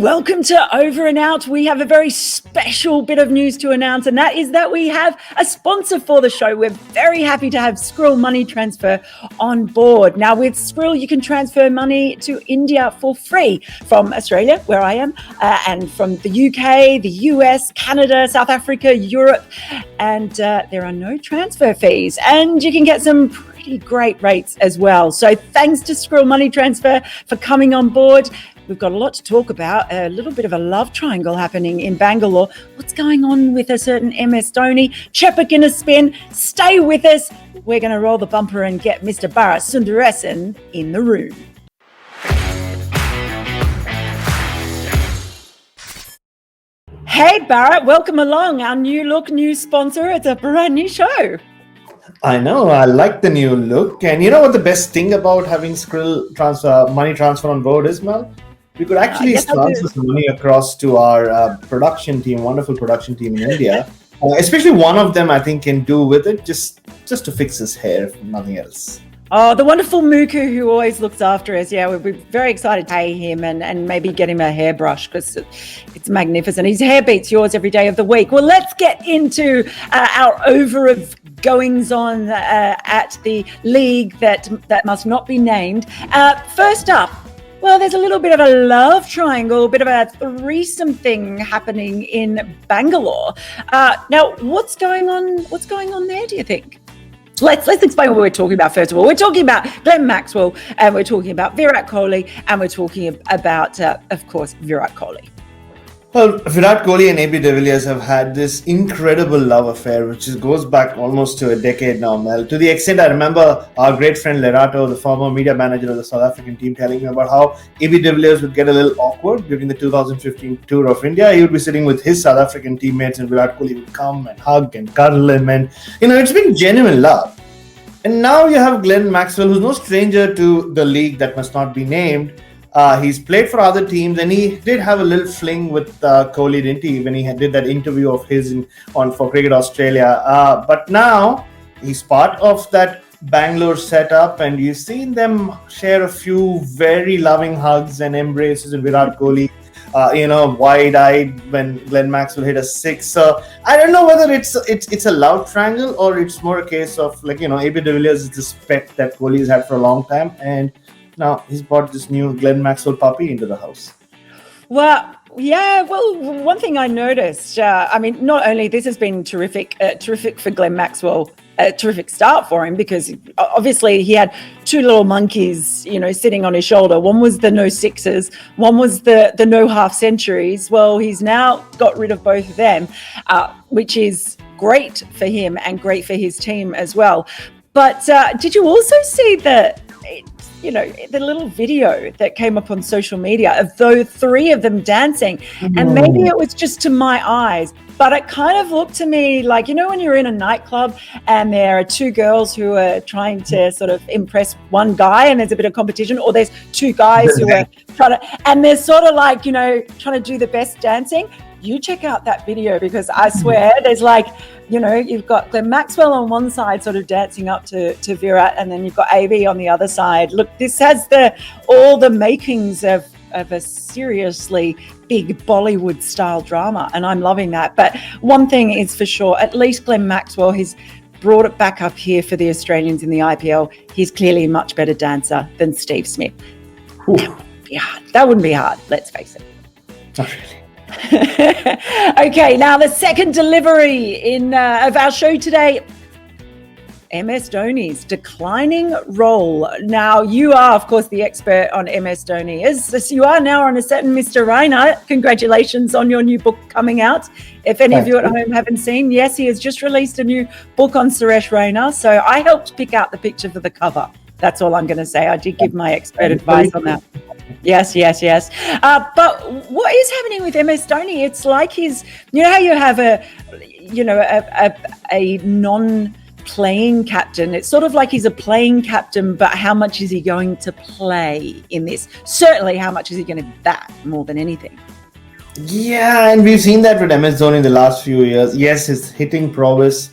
welcome to Over and Out. We have a very special bit of news to announce, and that is that we have a sponsor for the show. We're very happy to have Skrill Money Transfer on board. Now, with Skrill, you can transfer money to India for free from Australia, where I am, and from the UK, the US, Canada, South Africa, Europe, and there are no transfer fees. And you can get some pretty great rates as well. So thanks to Skrill Money Transfer for coming on board. We've got a lot to talk about, a little bit of a love triangle happening in Bangalore. What's going on with a certain MS Dhoni? Chepik in a spin. Stay with us. We're going to roll the bumper and get Mr. Bharat Sundaresan in the room. Hey, Bharat, welcome along. Our new look, new sponsor. It's a brand new show. I know. I like the new look. And you know what the best thing about having Skrill money transfer on board is, Mel? We could actually transfer some money across to our production team, wonderful production team in India. Especially one of them, I think, can do with it just to fix his hair, if nothing else. Oh, the wonderful Muku who always looks after us. Yeah, we'd be very excited to pay him and maybe get him a hairbrush because it's magnificent. His hair beats yours every day of the week. Well, let's get into our over of goings on at the league that must not be named. First up, well, there's a little bit of a love triangle, a bit of a threesome thing happening in Bangalore. Now, what's going on there, do you think? Let's explain what we're talking about first of all. We're talking about Glenn Maxwell, and we're talking about Virat Kohli, and we're talking about, of course, Virat Kohli. Well, Virat Kohli and AB de Villiers have had this incredible love affair, which goes back almost to a decade now, Mel. To the extent I remember our great friend Lerato, the former media manager of the South African team, telling me about how AB de Villiers would get a little awkward during the 2015 tour of India. He would be sitting with his South African teammates, and Virat Kohli would come and hug and cuddle him, and it's been genuine love. And now you have Glenn Maxwell, who's no stranger to the league that must not be named. He's played for other teams, and he did have a little fling with Kohli, didn't he, when he did that interview of his for Cricket Australia. But now he's part of that Bangalore setup, and you've seen them share a few very loving hugs and embraces with Virat Kohli. Wide-eyed when Glenn Maxwell hit a six. So I don't know whether it's a love triangle or it's more a case of AB de Villiers is this pet that Kohli's had for a long time, and now he's brought this new Glenn Maxwell puppy into the house. Well, yeah. Well, one thing I noticed, not only this has been terrific for Glenn Maxwell, a terrific start for him because obviously he had two little monkeys, sitting on his shoulder. One was the no sixes, one was the no half centuries. Well, he's now got rid of both of them, which is great for him and great for his team as well. But did you also see the little video that came up on social media of those three of them dancing? And maybe it was just to my eyes, but it kind of looked to me like, when you're in a nightclub and there are two girls who are trying to sort of impress one guy and there's a bit of competition, or there's two guys who are and they're sort of like, trying to do the best dancing. You check out that video because I swear there's you've got Glenn Maxwell on one side sort of dancing up to Virat, and then you've got AB on the other side. Look, this has all the makings of a seriously big Bollywood style drama, and I'm loving that. But one thing is for sure, at least Glenn Maxwell, he's brought it back up here for the Australians in the IPL. He's clearly a much better dancer than Steve Smith. That wouldn't be hard, let's face it. Not really. Okay, now the second delivery of our show today, MS Dhoni's declining role. Now, you are, of course, the expert on MS Dhoni. As you are now on a certain Mr. Raina. Congratulations on your new book coming out. If any of you at home haven't seen, yes, he has just released a new book on Suresh Raina. So I helped pick out the picture for the cover. That's all I'm going to say. I did give my expert advice on that. Yes. But what is happening with MS Dhoni? It's like he's, how you have a non-playing captain. It's sort of like he's a playing captain, but how much is he going to play in this? Certainly, how much is he going to bat more than anything? Yeah, and we've seen that with MS Dhoni in the last few years. Yes, his hitting prowess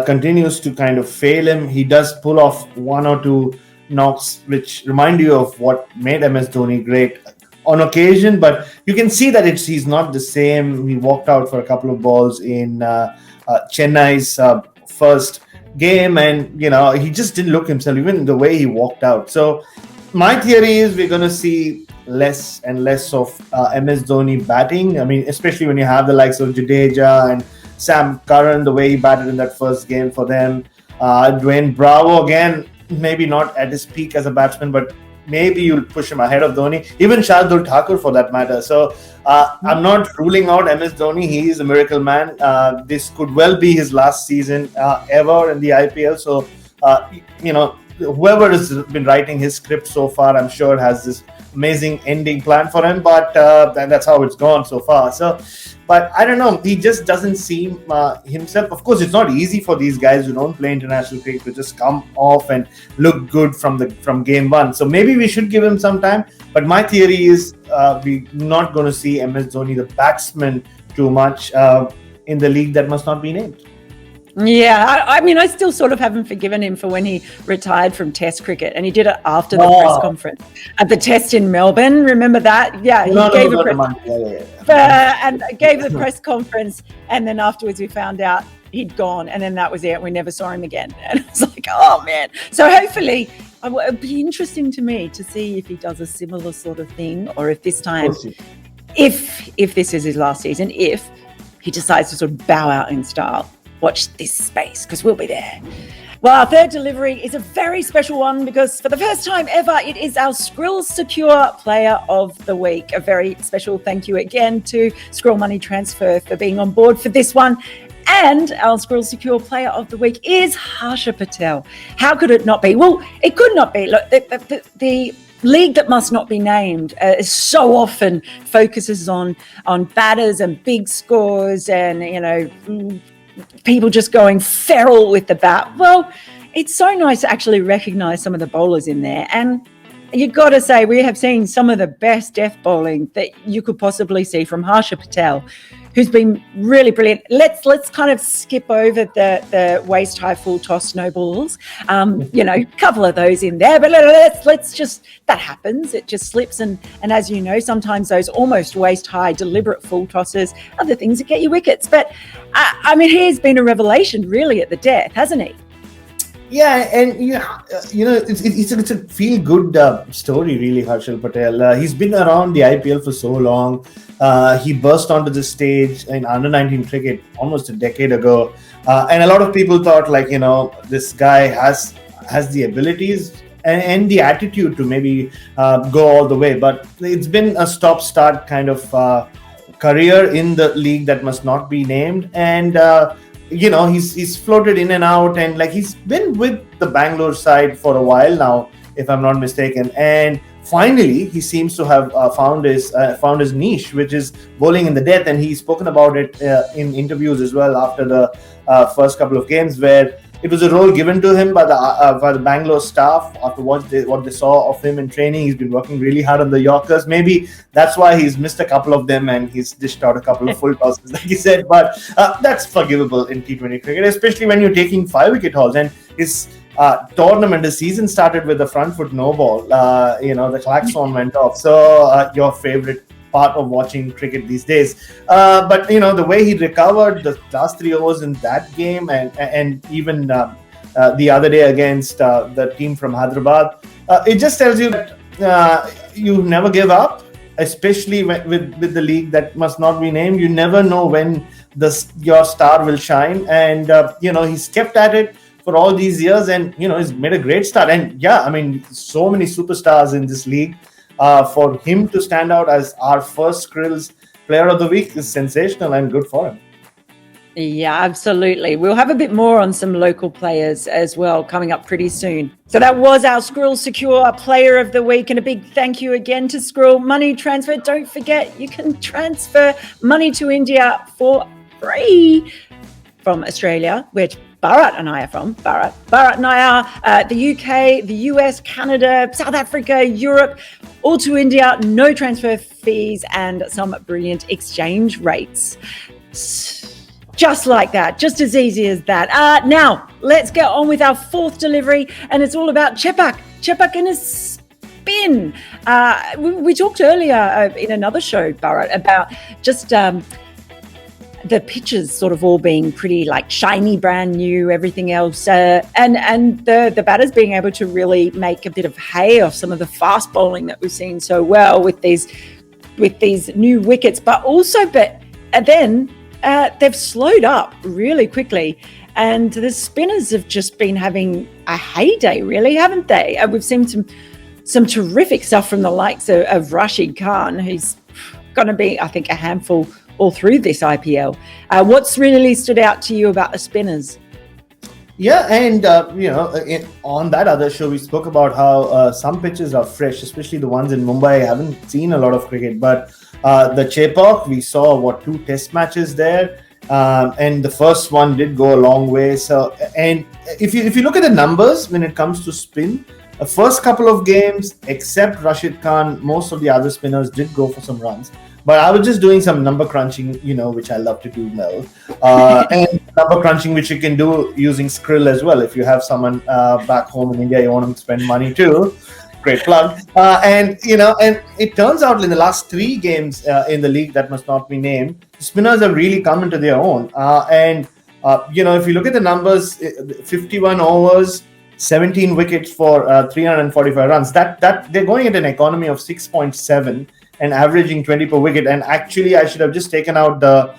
continues to kind of fail him. He does pull off one or two knocks which remind you of what made MS Dhoni great. on occasion, but you can see that he's not the same. He walked out for a couple of balls in Chennai's first game, and he just didn't look himself, even the way he walked out. So my theory is we're going to see less and less of MS Dhoni batting. I mean, especially when you have the likes of Jadeja and Sam Curran, the way he batted in that first game for them. Dwayne Bravo, again, maybe not at his peak as a batsman, but maybe you'll push him ahead of Dhoni. Even Shardul Thakur, for that matter. So I'm not ruling out MS Dhoni. He is a miracle man. This could well be his last season ever in the IPL. So, whoever has been writing his script so far, I'm sure has this amazing ending plan for him, but that's how it's gone so far. So, but I don't know, he just doesn't seem himself. Of course, it's not easy for these guys who don't play international cricket to just come off and look good from game one. So maybe we should give him some time. But my theory is we're not going to see MS Dhoni, the batsman, too much in the league that must not be named. Yeah, I mean, I still sort of haven't forgiven him for when he retired from Test cricket, and he did it after the press conference at the Test in Melbourne. Remember that? Yeah, and gave the press conference, and then afterwards we found out he'd gone, and then that was it. We never saw him again, and it's like, oh man. So hopefully, it'd be interesting to me to see if he does a similar sort of thing, or if this time, if this is his last season, if he decides to sort of bow out in style. Watch this space, because we'll be there. Well, our third delivery is a very special one, because for the first time ever, it is our Skrill Secure Player of the Week. A very special thank you again to Skrill Money Transfer for being on board for this one. And our Skrill Secure Player of the Week is Harsha Patel. How could it not be? Well, it could not be. Look, the league that must not be named so often focuses on batters and big scores and, people just going feral with the bat. Well, it's so nice to actually recognise some of the bowlers in there. And you've got to say, we have seen some of the best death bowling that you could possibly see from Harsha Patel, who's been really brilliant. Let's kind of skip over the waist high full toss no balls. A couple of those in there, but let's just, that happens. It just slips, and as you know, sometimes those almost waist high deliberate full tosses are the things that get you wickets. But I mean, he's been a revelation really at the death, hasn't he? Yeah, and it's a feel good story, really. Harshal Patel. He's been around the IPL for so long. He burst onto the stage in under-19 cricket almost a decade ago, and a lot of people thought, this guy has the abilities and the attitude to maybe go all the way. But it's been a stop-start kind of career in the league that must not be named, and he's floated in and out, and he's been with the Bangalore side for a while now, if I'm not mistaken, and finally he seems to have found his niche, which is bowling in the death. And he's spoken about it in interviews as well after the first couple of games, where it was a role given to him by the Bangalore staff after what they saw of him in training. He's been working really hard on the Yorkers. Maybe that's why he's missed a couple of them and he's dished out a couple of full tosses, like he said. But that's forgivable in T20 cricket, especially when you're taking 5-wicket hauls. And his tournament, the season started with the front foot no ball. The klaxon went off. So your favorite part of watching cricket these days. But the way he recovered the last 3 overs in that game, and even the other day against the team from Hyderabad, it just tells you that you never give up, especially with the league that must not be named. You never know when your star will shine, and he's kept at it for all these years, and he's made a great start. And so many superstars in this league. For him to stand out as our first Skrill's Player of the Week is sensational and good for him. Yeah, absolutely. We'll have a bit more on some local players as well coming up pretty soon. So that was our Skrill Secure Player of the Week, and a big thank you again to Skrill Money Transfer. Don't forget, you can transfer money to India for free from Australia, which Bharat and I are from. Bharat and I are the UK, the US, Canada, South Africa, Europe, all to India, no transfer fees and some brilliant exchange rates. Just like that, just as easy as that. Now, let's get on with our fourth delivery, and it's all about Chepak. Chepak in his spin. We talked earlier in another show, Bharat, about just the pitches sort of all being pretty like shiny, brand new, everything else, and the batters being able to really make a bit of hay off some of the fast bowling that we've seen so well with these new wickets, and then they've slowed up really quickly, and the spinners have just been having a heyday, really, haven't they? We've seen some terrific stuff from the likes of Rashid Khan, who's going to be, I think, a handful all through this IPL. What's really stood out to you about the spinners? Yeah, and on that other show, we spoke about how some pitches are fresh, especially the ones in Mumbai. I haven't seen a lot of cricket, but the Chepauk, we saw 2 test matches there, and the first one did go a long way. So, and if you look at the numbers when it comes to spin, the first couple of games, except Rashid Khan, most of the other spinners did go for some runs. But I was just doing some number crunching, which I love to do, Mel. And number crunching, which you can do using Skrill as well. If you have someone back home in India, you want them to spend money too. Great plug. And it turns out in the last 3 games in the league that must not be named, the spinners have really come into their own. If you look at the numbers, 51 overs, 17 wickets for 345 runs. That they're going at an economy of 6.7. and averaging 20 per wicket. And actually, I should have just taken out the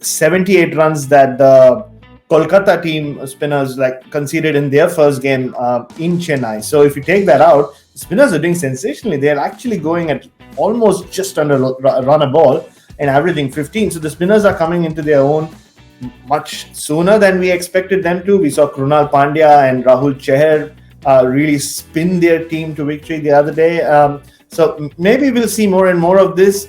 78 runs that the Kolkata team spinners conceded in their first game in Chennai. So if you take that out, the spinners are doing sensationally. They're actually going at almost just under a run a ball and averaging 15. So the spinners are coming into their own much sooner than we expected them to. We saw Krunal Pandya and Rahul Chahar really spin their team to victory the other day. So maybe we'll see more and more of this.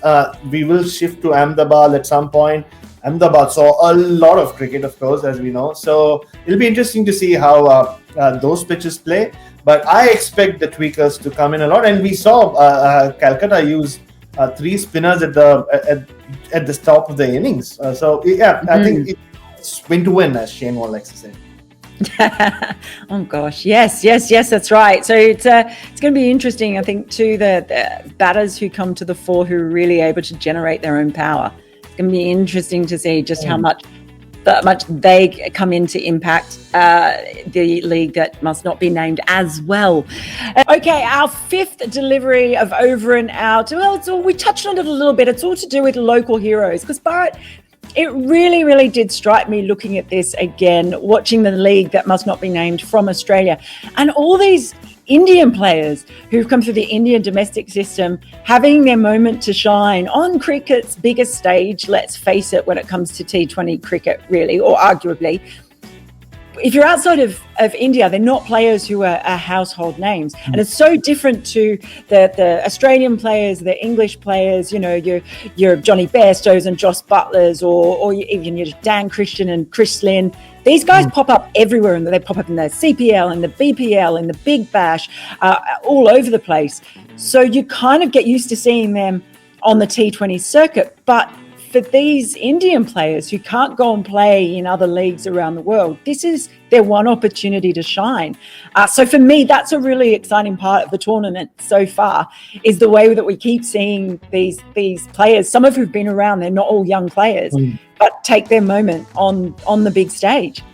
We will shift to Ahmedabad at some point. Ahmedabad saw a lot of cricket, of course, as we know. So it'll be interesting to see how those pitches play. But I expect the tweakers to come in a lot. And we saw Calcutta use 3 spinners at the top of the innings. I think it's win to win, as Shane Warne likes to say. Oh gosh, yes, that's right. So it's going to be interesting, I think, too, the batters who come to the fore who are really able to generate their own power. It's going to be interesting to see just how much they come in to impact the league that must not be named as well. Okay, our 5th delivery of over and out. Well, we touched on it a little bit. It's all to do with local heroes, because Bharat, it really, really did strike me looking at this again, watching the league that must not be named from Australia, and all these Indian players who've come through the Indian domestic system having their moment to shine on cricket's biggest stage, let's face it, when it comes to T20 cricket, really, or arguably. If you're outside of India, they're not players who are household names. And it's so different to the Australian players, the English players, your Johnny Bairstows and Joss Butlers, or even your Dan Christian and Chris Lynn. These guys pop up everywhere, and they pop up in the CPL and the BPL and the Big Bash, all over the place. So you kind of get used to seeing them on the T20 circuit. But for these Indian players who can't go and play in other leagues around the world, this is their one opportunity to shine. So for me, that's a really exciting part of the tournament so far, is the way that we keep seeing these players, some of who've been around, they're not all young players, but take their moment on the big stage.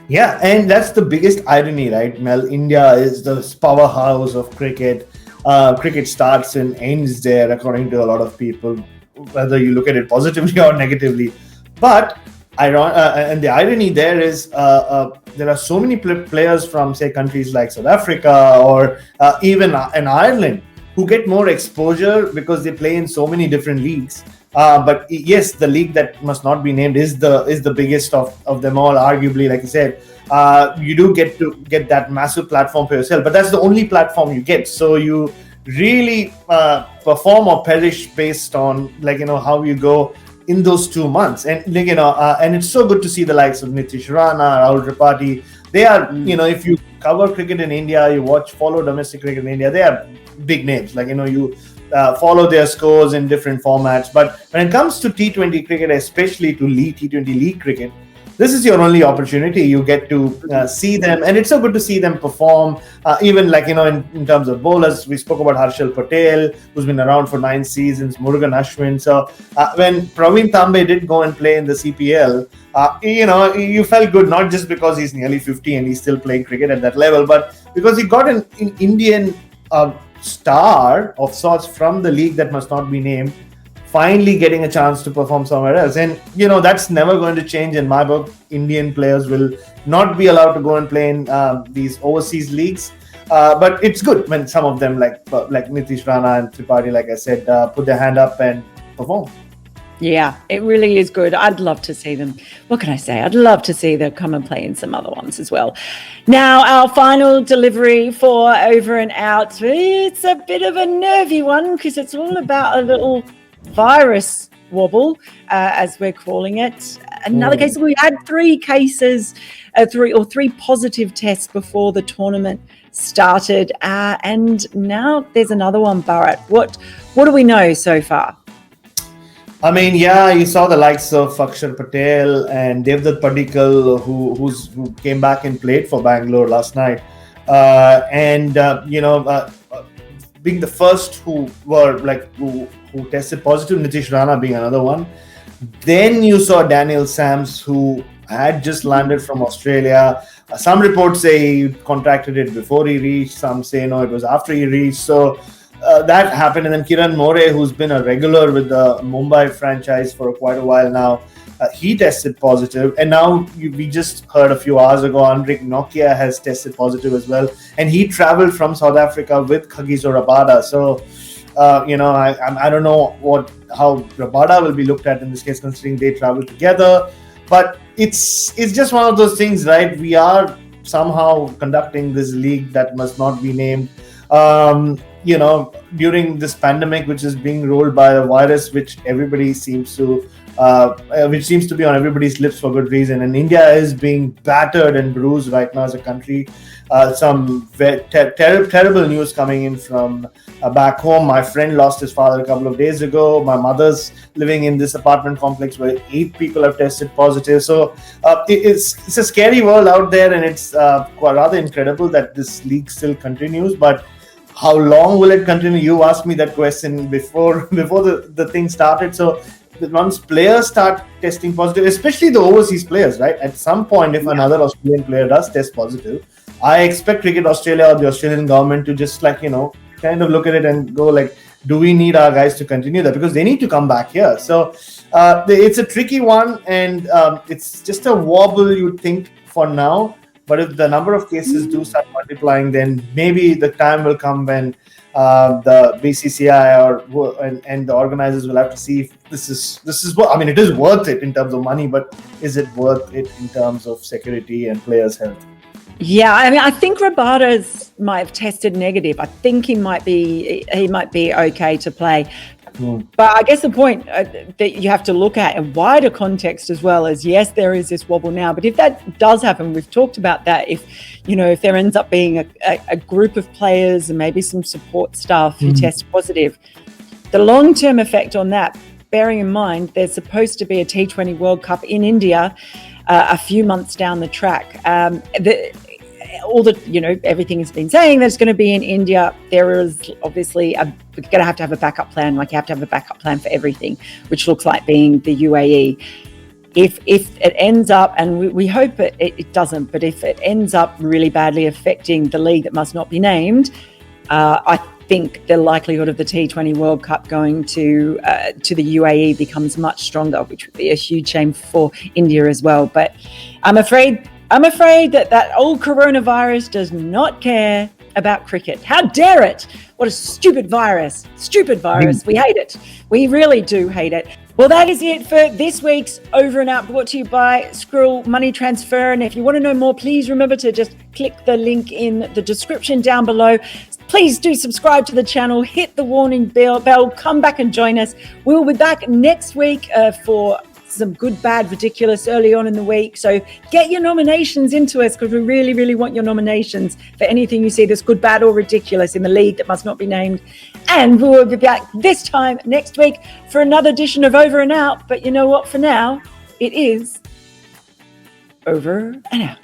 Yeah, and that's the biggest irony, right, Mel? India is the powerhouse of cricket. Cricket starts and ends there, according to a lot of people, whether you look at it positively or negatively. But and the irony there is there are so many players from, say, countries like South Africa or even in Ireland who get more exposure because they play in so many different leagues. But yes, the league that must not be named is the biggest of them all, arguably. Like you said, you do get that massive platform for yourself, but that's the only platform you get. So you really perform or perish based on how you go in those 2 months. And and it's so good to see the likes of Nitish Rana, Rahul Tripathi. They are if you cover cricket in India, you follow domestic cricket in India, they are big names. You follow their scores in different formats. But when it comes to T20 cricket, especially to T20 league cricket, this is your only opportunity. You get to see them, and it's so good to see them perform. Even like, in terms of bowlers, we spoke about Harshal Patel, who's been around for 9 seasons, Murugan Ashwin. So when Praveen Tambe did go and play in the CPL, you felt good, not just because he's nearly 50 and he's still playing cricket at that level, but because he got an Indian star of sorts from the league that must not be named, finally getting a chance to perform somewhere else. And that's never going to change in my book. Indian players will not be allowed to go and play in these overseas leagues, but it's good when some of them like Nitish Rana and Tripathi, like I said, put their hand up and perform. Yeah, it really is good. I'd love to see them. What can I say? I'd love to see them come and play in some other ones as well. Now, our final delivery for Over and Out. It's a bit of a nervy one because it's all about a little virus wobble, as we're calling it. Another case. We had 3 cases, three positive tests before the tournament started, and now there's another one. Bharat, what do we know so far? I mean, yeah, you saw the likes of Akshar Patel and Devdutt Padikkal, who came back and played for Bangalore last night, being the first who tested positive, Nitish Rana being another one. Then you saw Daniel Sams, who had just landed from Australia. Some reports say he contracted it before he reached. Some say no, it was after he reached. So that happened. And then Kiran More, who's been a regular with the Mumbai franchise for quite a while now, he tested positive. And now we just heard a few hours ago, Andrik Nokia has tested positive as well. And he traveled from South Africa with Kagiso Rabada. So, I don't know how Rabada will be looked at in this case, considering they travel together. But it's just one of those things, right? We are somehow conducting this league that must not be named. During this pandemic, which is being ruled by a virus, which seems to be on everybody's lips for good reason. And India is being battered and bruised right now as a country. Some terrible news coming in from back home. My friend lost his father a couple of days ago. My mother's living in this apartment complex where 8 people have tested positive. So it's a scary world out there, and it's rather incredible that this league still continues. But how long will it continue? You asked me that question before the thing started. So once players start testing positive, especially the overseas players, right? At some point, if another Australian player does test positive, I expect Cricket Australia or the Australian government to just kind of look at it and go like, do we need our guys to continue that? Because they need to come back here. So it's a tricky one, and it's just a wobble, you'd think, for now. But if the number of cases do start multiplying, then maybe the time will come when the BCCI and the organizers will have to see if this is what, I mean, it is worth it in terms of money, but is it worth it in terms of security and players' health? Yeah, I mean, I think Rabada's might have tested negative. I think he might be okay to play. But I guess the point that you have to look at a wider context as well is, yes, there is this wobble now, but if that does happen, we've talked about that, if there ends up being a group of players and maybe some support staff who test positive, the long-term effect on that, bearing in mind there's supposed to be a T20 World Cup in India a few months down the track. Everything has been saying that it's going to be in India. There is obviously we're going to have a backup plan. Like, you have to have a backup plan for everything, which looks like being the UAE. If it ends up, and we hope it doesn't, but if it ends up really badly affecting the league that must not be named, I think the likelihood of the T20 World Cup going to the UAE becomes much stronger, which would be a huge shame for India as well. But I'm afraid that old coronavirus does not care about cricket. How dare it? What a stupid virus. Stupid virus. We hate it. We really do hate it. Well, that is it for this week's Over and Out, brought to you by Skrill Money Transfer. And if you want to know more, please remember to just click the link in the description down below. Please do subscribe to the channel, hit the warning bell, come back and join us. We'll be back next week for some good, bad, ridiculous early on in the week. So get your nominations into us, because we really, really want your nominations for anything you see that's good, bad, or ridiculous in the league that must not be named. And we will be back this time next week for another edition of Over and Out. But you know what? For now, it is Over and out.